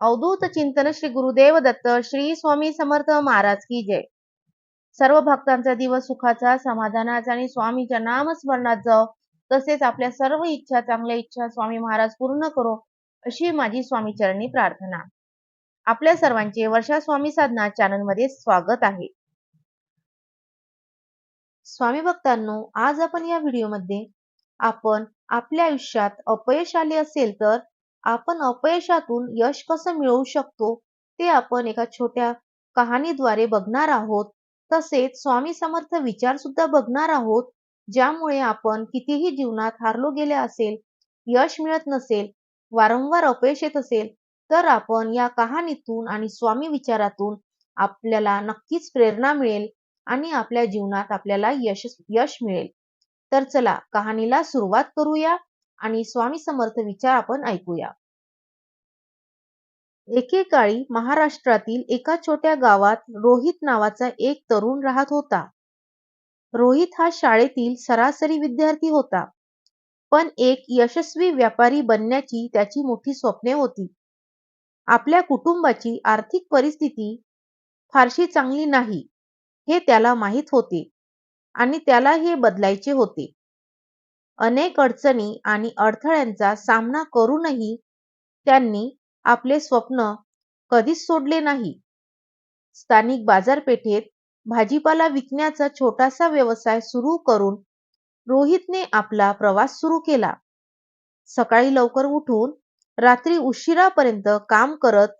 अवधूत चिंतन श्री गुरुदेव दत्त श्री स्वामी समर्थ महाराज की जय। सर्व भक्तांचा दिवस सुखाचा, समाधानाचा आणि स्वामीच्या नामस्मरणात जाओ, तसेच आपल्या सर्व इच्छा, चांगल्या इच्छा स्वामी महाराज पूर्ण करो, अशी माझी स्वामी चरणी प्रार्थना। आपल्या सर्वांचे वर्षा स्वामी साधना चॅनल मध्ये स्वागत आहे। स्वामी भक्तांनो, आज आपण या व्हिडिओमध्ये आपण आपल्या आयुष्यात अपयश आले असेल तर आपण अपयशातून यश कसं मिळवू शकतो ते आपण एका छोट्या कहाणीद्वारे बघणार आहोत। तसेच स्वामी समर्थ विचार सुद्धा बघणार आहोत, ज्यामुळे आपण कितीही जीवनात हारलो गेले असेल, यश मिळत नसेल, वारंवार अपयश येत असेल, तर आपण या कहाणीतून आणि स्वामी विचारातून आपल्याला नक्कीच प्रेरणा मिळेल आणि आपल्या जीवनात आपल्याला यश मिळेल। तर चला कहाणीला सुरुवात करूया आणि स्वामी समर्थ विचार आपण ऐकूया। एकेकाळी महाराष्ट्रातील एका छोट्या गावात रोहित नावाचा एक तरुण राहत होता। रोहित हा शाळेतील सरासरी विद्यार्थी होता, पण एक यशस्वी व्यापारी बनण्याची त्याची मोठी स्वप्ने होती। आपल्या कुटुंबाची आर्थिक परिस्थिती फारशी चांगली नाही हे त्याला माहीत होते आणि त्याला हे बदलायचे होते। अनेक अडचणी आणि अडथळ्यांचा सामना करूनही त्यांनी आपले स्वप्न कधीच सोडले नाही। स्थानिक बाजारपेठेत भाजीपाला विकण्याचा छोटासा व्यवसाय सुरू करून रोहितने आपला प्रवास सुरू केला। सकाळी लवकर उठून रात्री उशिरापर्यंत काम करत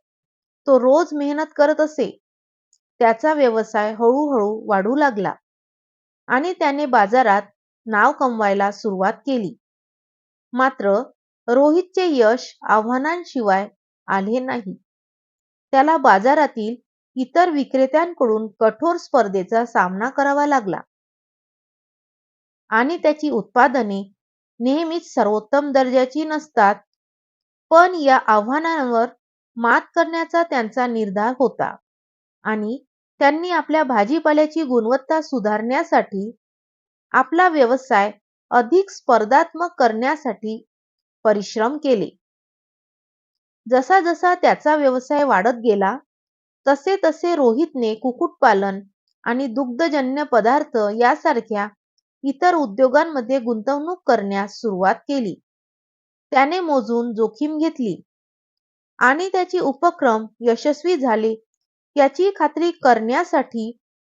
तो रोज मेहनत करत असे। त्याचा व्यवसाय हळूहळू वाढू लागला आणि त्याने बाजारात नाव कमवायला सुरुवात केली। मात्र रोहितचे यश आव्हानांशिवाय आले नाही। त्याला बाजारातील इतर विक्रेत्यांकडून कठोर स्पर्धेचा सामना करावा लागला आणि त्याची उत्पादने नेहमीच सर्वोत्तम दर्जाची नसतात। पण या आव्हानांवर मात करण्याचा त्यांचा निर्धार होता आणि त्यांनी आपल्या भाजीपाल्याची गुणवत्ता सुधारण्यासाठी, आपला व्यवसाय अधिक स्पर्धात्मक करण्यासाठी परिश्रम केले। जसा जसा त्याचा व्यवसाय वाढत गेला, तसे तसे रोहितने कुक्कुटपालन आणि दुग्धजन्य पदार्थ यासारख्या इतर उद्योगांमध्ये गुंतवणूक करण्यास सुरुवात केली। त्याने मोजून जोखीम घेतली आणि त्याचे उपक्रम यशस्वी झाले याची खात्री करण्यासाठी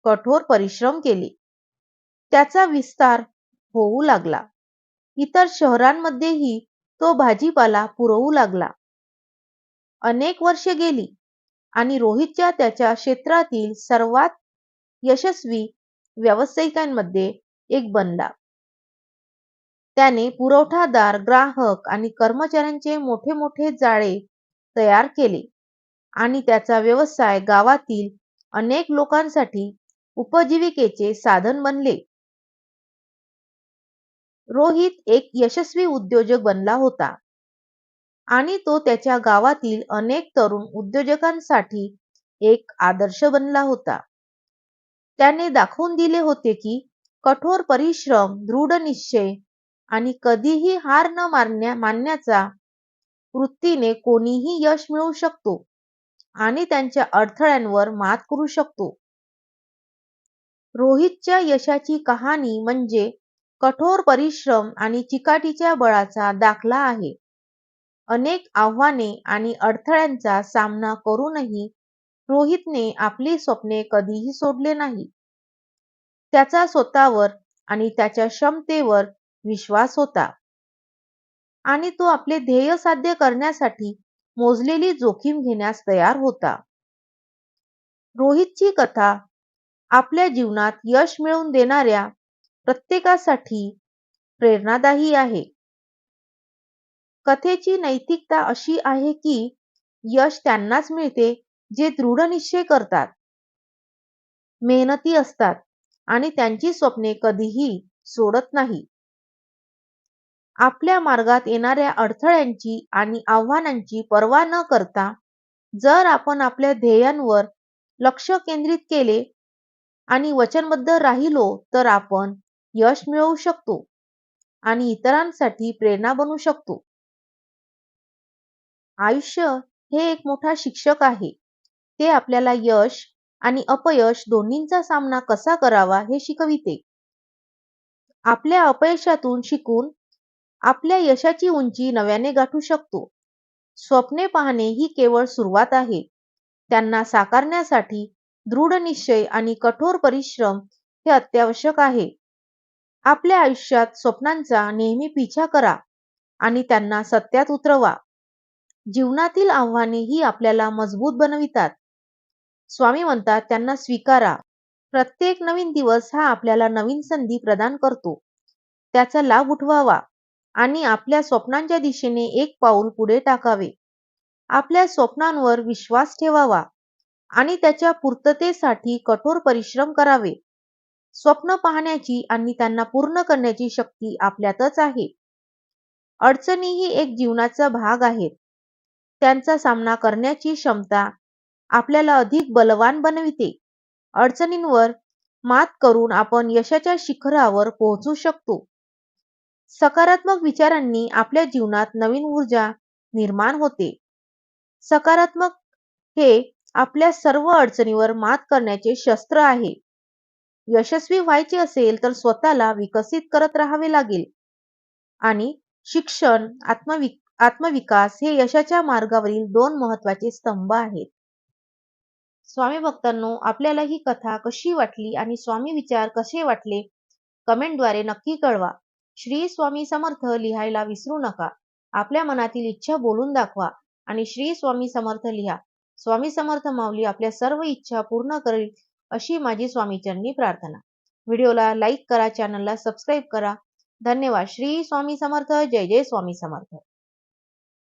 कठोर परिश्रम केले। त्याचा विस्तार होऊ लागला। इतर शहरांमध्येही तो भाजीपाला पुरवू लागला। अनेक वर्षे गेली आणि रोहितच्या त्याच्या क्षेत्रातील सर्वात यशस्वी व्यावसायिकांमध्ये एक बनला। त्याने पुरवठादार, ग्राहक आणि कर्मचाऱ्यांचे मोठे मोठे जाळे तयार केले आणि त्याचा व्यवसाय गावातील अनेक लोकांसाठी उपजीविकेचे साधन बनले। रोहित एक यशस्वी उद्योजक बनला होता आणि तो त्याच्या गावातील अनेक तरुण उद्योजकांसाठी एक आदर्श बनला होता। त्याने दाखवून दिले होते की कठोर परिश्रम, दृढ निश्चय आणि कधीही हार न मानण्याचा वृत्तीने कोणीही यश मिळवू शकतो आणि त्यांच्या अडथळ्यांवर मात करू शकतो। रोहितच्या यशाची कहाणी म्हणजे कठोर परिश्रम आणि चिकाटीच्या बळाचा दाखला आहे। अनेक आव्हाने आणि अडथळ्यांचा सामना करूनही रोहितने आपली स्वप्ने कधीही सोडले नाही। त्याचा स्वतःवर आणि त्याच्या क्षमतेवर विश्वास होता आणि तो आपले ध्येय साध्य करण्यासाठी मोजलेली जोखीम घेण्यास तयार होता। रोहितची कथा आपल्या जीवनात यश मिळवून देणाऱ्या प्रत्येकासाठी प्रेरणादायी आहे। कथेची नैतिकता अशी आहे की यश त्यांनाच मिळते जे दृढ निश्चय करतात, मेहनती असतात आणि त्यांची स्वप्ने कधीही सोडत नाही। आपल्या मार्गात येणाऱ्या अडथळ्यांची आणि आव्हानांची पर्वा न करता जर आपण आपल्या ध्येयांवर लक्ष केंद्रित केले आणि वचनबद्ध राहिलो तर आपण यश मिळवू शकतो आणि इतरांसाठी प्रेरणा बनू शकतो। आयुष्य हे एक मोठा शिक्षक आहे. ते आपल्याला यश आणि अपयश दोन्हींचा सामना कसा करावा हे शिकविते. आपल्या अपयशातून शिकून आपल्या यशाची उंची नव्याने गाठू शकतो. स्वप्ने पाहणे ही केवळ सुरुवात आहे. त्यांना साकारण्यासाठी दृढ निश्चय आणि कठोर परिश्रम हे अत्यावश्यक आहे. आपल्या आयुष्यात स्वप्नांचा नेहमी पिछा करा आणि त्यांना सत्यात उतरवा. जीवनातील आव्हाने ही आपल्याला मजबूत बनवितात. स्वामी म्हणतात त्यांना स्वीकारा. प्रत्येक नवीन दिवस हा आपल्याला नवीन संधी प्रदान करतो. त्याचा लाभ उठवावा आणि आपल्या स्वप्नांच्या दिशेने एक पाऊल पुढे टाकावे. आपल्या स्वप्नांवर विश्वास ठेवावा आणि त्याच्या पूर्ततेसाठी कठोर परिश्रम करावे. स्वप्न पाहण्याची आणि त्यांना पूर्ण करण्याची शक्ती आपल्यातच आहे. अडचणी ही एक जीवनाचा भाग आहेत. त्यांचा सामना करण्याची क्षमता आपल्याला अधिक बलवान बनविते. अडचणींवर मात करून आपण यशाच्या शिखरावर पोहोचू शकतो. सकारात्मक विचारांनी आपल्या जीवनात नवीन ऊर्जा निर्माण होते. सकारात्मक हे आपल्या सर्व अडचणीवर मात करण्याचे शस्त्र आहे. यशस्वी व्हायचे असेल तर स्वतःला विकसित करत राहावे लागेल आणि शिक्षण, आत्मविकास हे यशाच्या मार्गावरील दोन महत्त्वाचे स्तंभ आहेत. स्वामी भक्तांनो, आपल्याला ही कथा कशी वाटली आणि स्वामी विचार कसे वाटले कमेंटद्वारे नक्की कळवा. श्री स्वामी समर्थ लिहायला विसरू नका. आपल्या मनातील इच्छा बोलून दाखवा आणि श्री स्वामी समर्थ लिहा. स्वामी समर्थ माऊली आपल्या सर्व इच्छा पूर्ण करेल अशी माझी स्वामीचरणी प्रार्थना. व्हिडिओला लाईक करा, चॅनलला सबस्क्राईब करा. धन्यवाद. श्री स्वामी समर्थ. जय जय स्वामी समर्थ.